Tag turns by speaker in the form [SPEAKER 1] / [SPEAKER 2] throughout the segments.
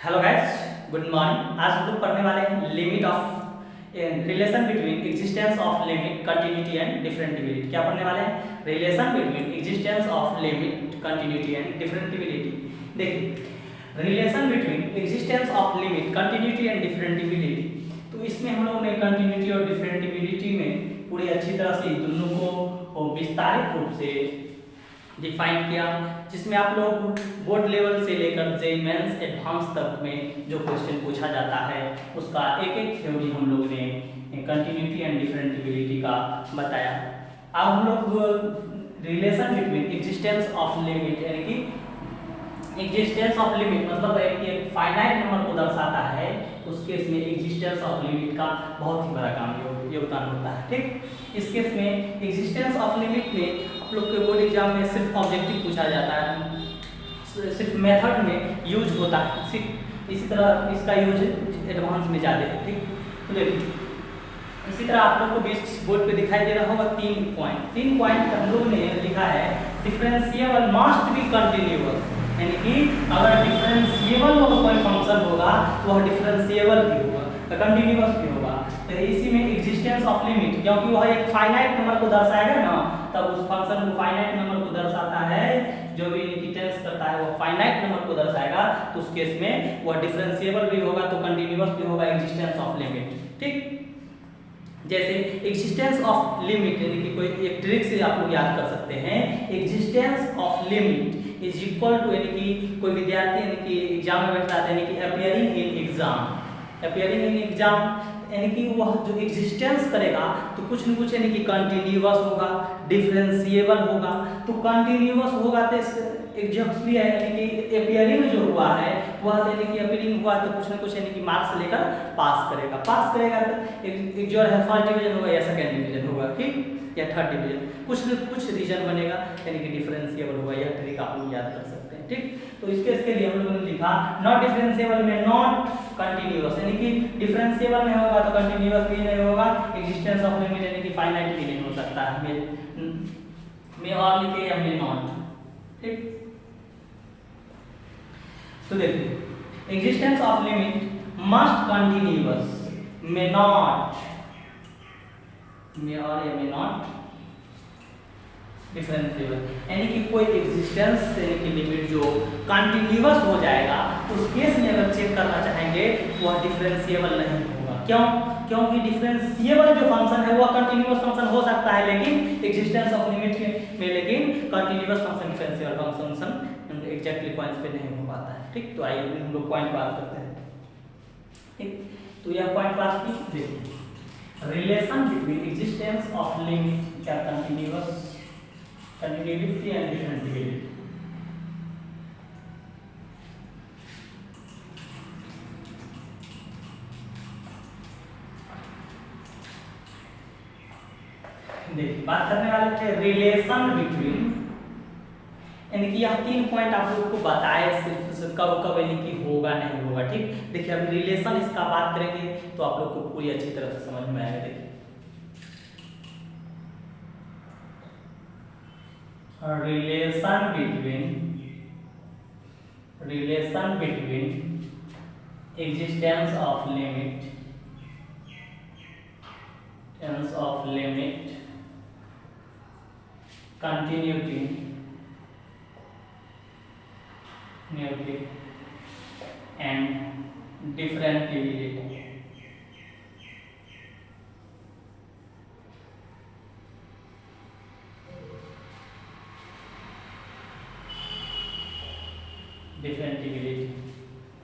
[SPEAKER 1] Hello guys, good morning. आज हम लोग पढ़ने वाले हैं limit of relation between existence of limit continuity and differentiability. क्या पढ़ने वाले हैं? Relation between existence of limit continuity and differentiability. देखिए, relation between existence of limit continuity and differentiability, तो इसमें हम लोग ने कंटिन्यूटी और डिफरेंटिबिलिटी में पूरी अच्छी तरह से दोनों को विस्तारित रूप से डिफाइन किया, जिसमें आप लोग बोर्ड लेवल से लेकर जेईई मेंस एडवांस तक में जो क्वेश्चन पूछा जाता है उसका एक एक थ्योरी हम लोग ने कंटिन्यूटी एंड डिफरेंटिबिलिटी का बताया। अब हम लोग relation between existence of limit, यानी कि एग्जिस्टेंस ऑफ लिमिट मतलब एक फाइनाइट नंबर को दर्शाता है, उस केस में एग्जिस्टेंस ऑफ लिमिट का बहुत ही बड़ा काम योगदान होता है। ठीक, इस केस में एग्जिस्टेंस ऑफ लिमिट में आप लोग के बोर्ड एग्जाम में सिर्फ ऑब्जेक्टिव पूछा जाता है, सिर्फ मेथड में यूज होता है, सिर्फ इसी तरह इसका यूज एडवांस में ज़्यादा है। ठीक, तो देखिए इसी तरह आप लोग को बीच बोर्ड पे दिखाई दे रहा होगा तीन पॉइंट हम लोग ने लिखा है डिफरेंशिएबल मस्ट बी कंटिन्यूअस, यानी कि अगर डिफरेंशिएबल में कोई फंक्शन होगा तो वह डिफरेंशिएबल भी होगा, कंटिन्यूअस भी होगा। तो इसी में एग्जिस्टेंस ऑफ लिमिट, क्योंकि वह एक फाइनाइट नंबर को दर्शाएगा ना, तब उस फंक्शन को फाइनाइट नंबर को दर्शाता है, जो भी टेंस करता है वो फाइनाइट नंबर को दर्शाएगा, तो उस केस में वह डिफरेंशिएबल भी होगा तो कंटिन्यूअस भी होगा एग्जिस्टेंस ऑफ लिमिट। ठीक, जैसे एग्जिस्टेंस ऑफ लिमिट, यानी कि कोई एक ट्रिक से आप लोग याद कर सकते हैं, existence of limit is equal to, यानी कि कोई विद्यार्थी यानी कि एग्जाम में बैठता है, यानी कि अपीयरिंग इन एग्जाम, यानी कि वह जो एग्जिस्टेंस करेगा तो कुछ न कुछ यानी कि कंटिन्यूअस होगा, डिफरेंशिएबल होगा। तो कंटिन्यूअस होगा तो एग्जैक्टली है, यानी कि अपीयरिंग जो हुआ है वह यानी कि अपीयरिंग हुआ तो कुछ न कुछ यानी कि मार्क्स लेकर पास करेगा तो एक जो है फर्स्ट डिवीजन होगा या सेकंड डिवीजन होगा, ठीक, या थर्ड डिवीजन, कुछ न कुछ रीजन बनेगा, यानी कि डिफरेंशिएबल होगा। यह ट्रिक आप लोग याद कर सकते हैं। ठीक, तो इसके लिए हम लोगों ने लिखा नॉट डिफरेंशिएबल में नॉट कंटिन्यूअस, यानी कि डिफरेंशिएबल नहीं होगा तो कंटिन्यूअस भी नहीं होगा, एग्जिस्टेंस ऑफ लिमिट यानी कि फाइनाइट भी नहीं हो सकता है, में और लिखे या में नॉट। ठीक, तो देखिए existence of limit must continuous, में नॉट, में और या में नॉट डिफरेंशिएबल, यानी कि कोई एग्जिस्टेंस यानी कि लिमिट जो कंटिन्यूअस हो जाएगा उस केस में अगर चेक करना चाहेंगे वह डिफरेंशिएबल नहीं होगा। क्यों? क्योंकि डिफरेंशिएबल जो फंक्शन है वह कंटिन्यूअस फंक्शन हो सकता है, लेकिन एग्जिस्टेंस ऑफ लिमिट में लेकिन continuous function differentiable function exactly points पे नहीं हो पाता है। ठीक, तो आइए हम लोग पॉइंट बात करते हैं। ठीक, तो यह पॉइंट बात की, देखिए relation between existence of limit क्या कंटिन्यूअस continuity and differentiability। देखिए बात करने वाले थे रिलेशन बिटवीन, यानी कि यह तीन पॉइंट आप लोगों को बताए सिर्फ कब कब यानी कि होगा नहीं होगा। ठीक, देखिए अभी रिलेशन इसका बात करेंगे तो आप लोग को पूरी अच्छी तरह से समझ में आएगा। देखिए relation between existence of limit continuity and differentiability.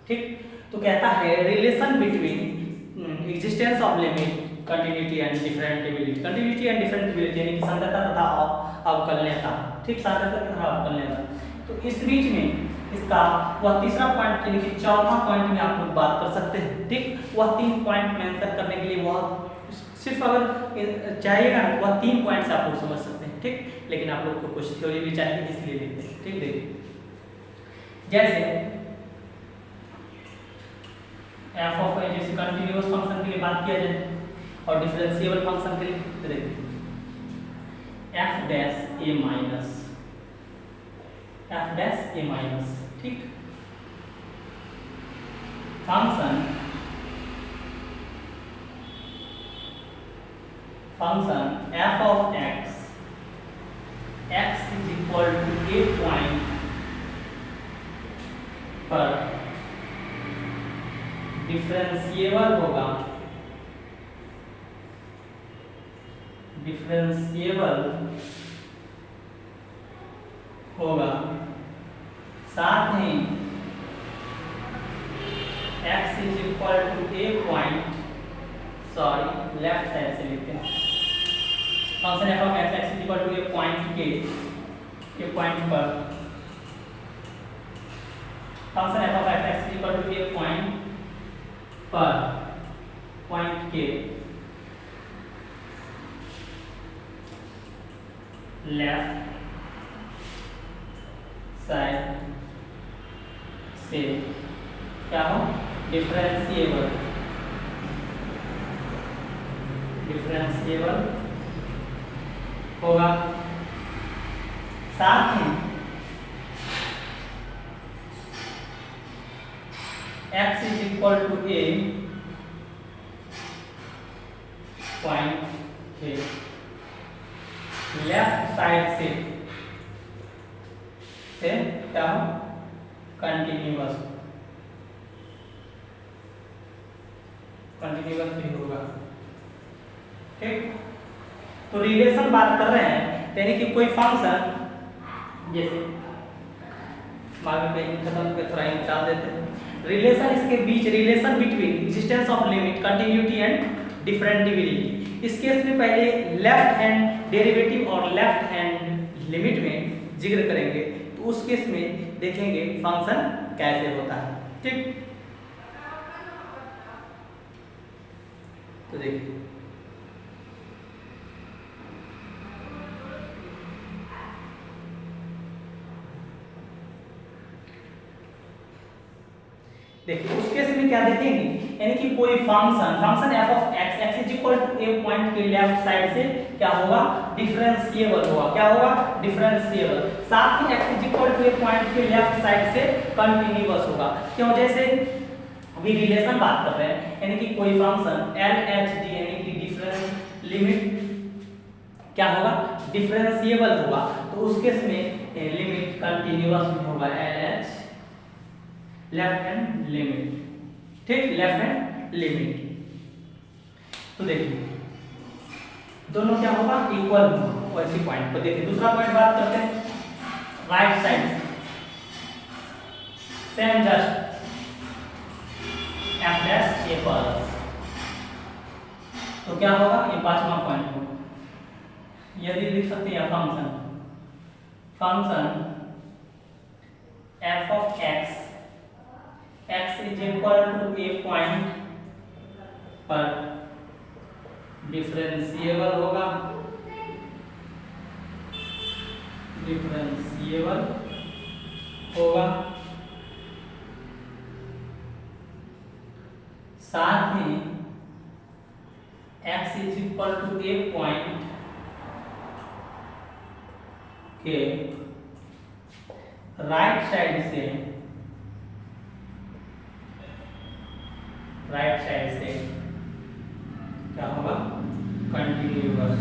[SPEAKER 1] ठीक, तो कहता है relation between existence of limit continuity and differentiability. Continuity and differentiability यानी कि सांद्रता तथा अवकलनीयता। ठीक, सांद्रता तथा अवकलनीयता, तो इस बीच में इसका वह तीसरा पॉइंट यानी कि चौथा पॉइंट में आप लोग बात कर सकते हैं। ठीक, वह तीन पॉइंट मेंशन करने के लिए वह सिर्फ अगर चाहिएगा ना वह तीन पॉइंट से आप लोग समझ सकते हैं। ठीक, लेकिन आप लोग को कुछ थ्योरी भी चाहिए इसलिए लिखते हैं। ठीक, देखिए जैसे f ऑफ a जैसे कंटिन्यूअस फंक्शन के लिए बात किया जाए और डिफरेंशिएबल फंक्शन के लिए, तो देखिए f dash a minus f dash a minus. ठीक, function f of x is equal to a point पर डिफरेंशिएबल होगा साथ ही x is equal to a point, sorry left side से लिखते हैं, function f of x is equal to a point के, a point पर function f of x is equal to a point पर पॉइंट के लेफ्ट साइड से क्या हो, डिफरेंशिएबल होगा साथ ही x is equal to a point के लेफ्ट साइड से क्या हो, कंटिन्यूअस भी होगा। ठीक, तो रिलेशन बात कर रहे हैं, यानी कि कोई फंक्शन जैसे मार्ग पे खत्म करके थोड़ा निकाल देते हैं, रिलेशन इसके बीच, relation between existence of limit, continuity and differentiability. इस केस में पहले लेफ्ट हैंड डेरिवेटिव और लेफ्ट हैंड लिमिट में जिक्र करेंगे, तो उस केस में देखेंगे फंक्शन कैसे होता है। ठीक, तो देखिए उस केस में क्या देखेंगे, यानी कि कोई function f of x is equal to a point के लेफ्ट साइड से क्या होगा, डिफरेंशिएबल होगा। क्या होगा, डिफरेंशिएबल। साथ ही x is equal to a point के लेफ्ट साइड से कंटीन्यूअस होगा। क्यों, जैसे अभी रिलेशन बात कर रहे हैं, यानी कि कोई फंक्शन LHD यानी कि डिफरेंस लिमिट क्या होगा, डिफरेंशिएबल होगा, तो उस केस में लिमिट कंटीन्यूअस भी होगा, LH लेफ्ट हैंड लिमिट। ठीक, लेफ्ट हैंड लिमिट। तो देखिए दोनों क्या होगा, इक्वल होगा इसी पॉइंट पर। देखिए दूसरा पॉइंट बात करते हैं, right side same just f dash a plus, तो क्या होगा, ये पांचवा पॉइंट होगा। यदि लिख सकते हैं function f of x is equal to a point पर डिफरेंशिएबल होगा, साथ ही x is equal to a point के राइट साइड से क्या होगा, कंटीन्यूअस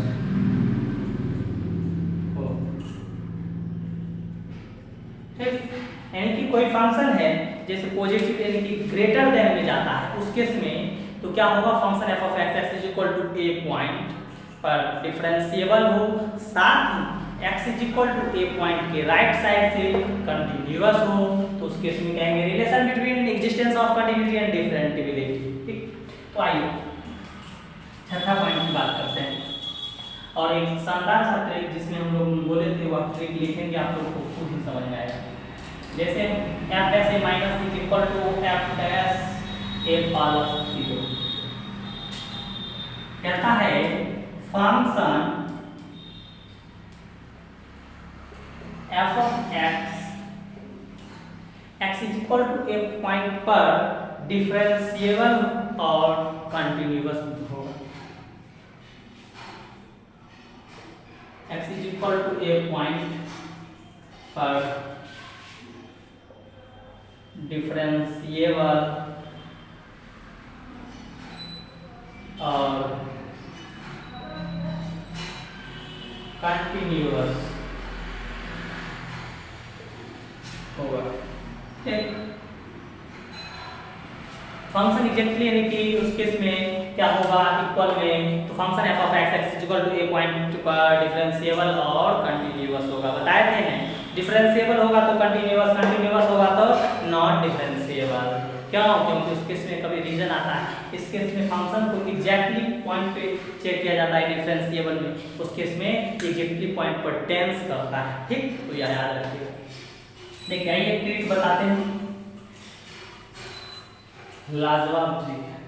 [SPEAKER 1] हो। ठीक, यानी कि कोई फंक्शन है जैसे पॉजिटिव यानी कि ग्रेटर देन में जाता है, उस केस में तो क्या होगा, function f of x is equal to a point पर डिफरेंशिएबल हो, साथ ही x is equal to a point के राइट साइड से कंटीन्यूअस हो, तो उस केस में कहेंगे relation between existence of continuity and differentiability. ठीक, तो आइए छठा पॉइंट की बात करते हैं, और एक शानदार सा ट्रिक जिसमें हम लोग बोले थे, वह ट्रिक लिखेंगे, आप लोग को खुद ही समझ में आएगा। जैसे f dash a minus is equal to f dash a plus 0, कहता है function f of x is equal to a point पर डिफरेंशिएबल और कंटीन्यूअस होगा। x is equal to a point पर डिफरेंशिएबल और कंटिन्यूअस होगा। ठीक, फंक्शन एग्जैक्टली यानी कि उस केस में क्या होगा, इक्वल में तो function f of x is equal to a point पर डिफरेंशिएबल और कंटिन्यूअस होगा। बताए थे ना, डिफरेंशिएबल होगा तो कंटिन्यूअस, कंटिन्यूअस होगा तो नॉट डिफरेंशिएबल। क्यों? क्योंकि उस केस में कभी रीजन आता है, इस केस में फंक्शन को एग्जैक्टली पॉइंट पे चेक किया जाता है डिफरेंशिएबल में, उस केस में एग्जैक्टली पॉइंट पर टेंस करता है। ठीक, तो यह याद रखिएगा। देखिए आइए एक ट्रिक बताते हैं, लाजवाब ट्रिक है।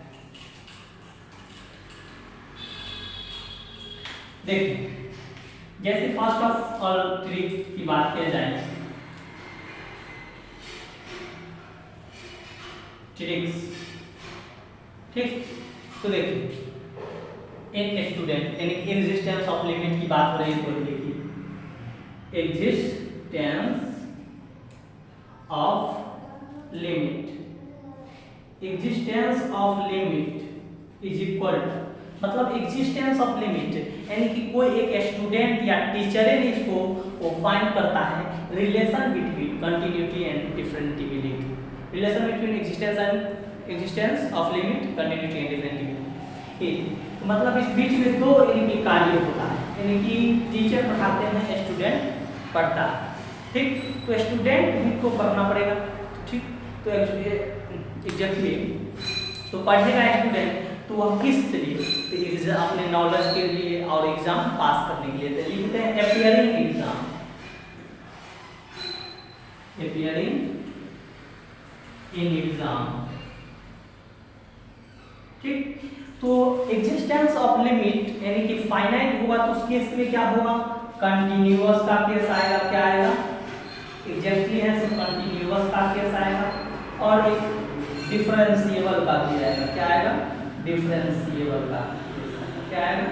[SPEAKER 1] देखिए जैसे फर्स्ट ऑफ ऑल ट्रिक की बात किया जाए, ट्रिक्स, ठीक, तो देखिए एक स्टूडेंट यानी एग्जिस्टेंस ऑफ लिमिट की बात हो रही है, तो देखिए existence of limit, existence of limit is equal to, मतलब एग्जिस्टेंस ऑफ लिमिट यानी कि कोई एक स्टूडेंट या टीचर है इसको वो फाइंड करता है relation between continuity and differentiability, relation between existence of limit, continuity and differentiability. तो मतलब इस बीच में दो यानी कि कार्य होता है, यानी कि टीचर पढ़ाते हैं, स्टूडेंट पढ़ता है। ठीक, तो स्टूडेंट को पढ़ना पड़ेगा। ठीक, तो एग्जैक्टली तो पढ़ेगा स्टूडेंट, तो वह किस लिए, तो अपने नॉलेज के लिए और एग्जाम पास करने के लिए। तो लिखते हैं appearing exam, appearing in exam. ठीक, तो एग्जिस्टेंस ऑफ लिमिट यानी कि फाइनाइट होगा तो उस केस में क्या होगा, कंटिन्यूअस का केस आएगा। क्या आएगा, एग्जैक्टली है तो कंटिन्यूअस का केस आएगा, और एक डिफरेंशिएबल का भी आएगा। क्या आएगा, डिफरेंशिएबल का, क्या आएगा,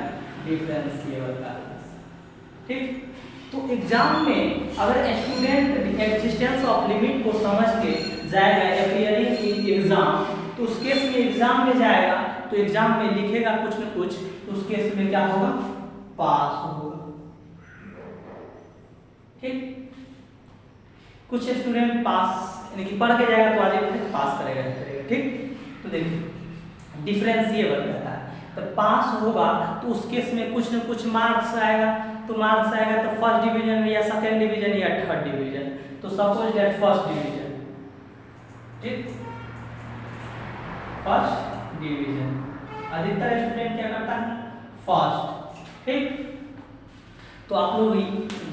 [SPEAKER 1] डिफरेंशिएबल का। ठीक, तो एग्जाम में अगर स्टूडेंट एग्जिस्टेंस ऑफ लिमिट को समझ के जाएगा अपीयरिंग इन एग्जाम, तो उस केस में एग्जाम में जाएगा तो एग्जाम में लिखेगा कुछ न कुछ, तो उस केस में क्या होगा, पास होगा। ठीक, कुछ स्टूडेंट पास यानी कि पढ़ के जाएगा तो आज पास करेगा। ठीक, तो देखिए डिफरेंशिएबल कहता है, तो पास होगा तो उस केस में कुछ न कुछ मार्क्स आएगा, तो मार्क्स आएगा तो फर्स्ट डिवीजन या सेकंड डिवीजन या थर्ड डिवीजन। तो सपोज दैट फर्स्ट डिवीजन, ठीक, फर्स्ट डिवीजन अधिकतर स्टूडेंट क्या करता है, फर्स्ट। ठीक, तो आप लोग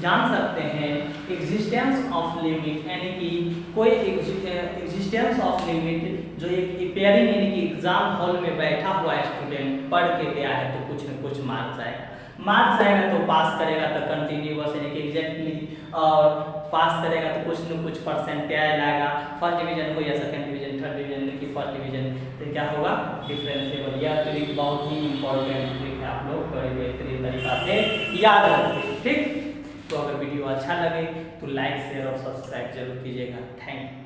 [SPEAKER 1] जान सकते हैं एग्जिस्टेंस ऑफ लिमिट यानी कि कोई एग्जिस्टेंस ऑफ लिमिट जो एक पेयरिंग यानी कि एग्जाम हॉल में बैठा हुआ स्टूडेंट पढ़ के गया है तो कुछ न कुछ मार्क्स आएगा, मार्क्स आएगा तो पास करेगा तो कंटिन्यूअस यानी कि एग्जैक्टली, और पास करेगा तो कुछ न कुछ परसेंटेज आएगा, फर्स्ट डिवीजन हो या सेकंड डिवीजन, थर्ड डिवीजन की फर्स्ट डिवीजन, तो क्या होगा, डिफरेंशिएबल। यह ट्रिक बहुत ही इंपॉर्टेंट ट्रिक है, आप लोग बड़े बेहतरीन तरीका से याद रखें। ठीक, तो अगर वीडियो अच्छा लगे तो लाइक शेयर और सब्सक्राइब जरूर कीजिएगा। Thank you.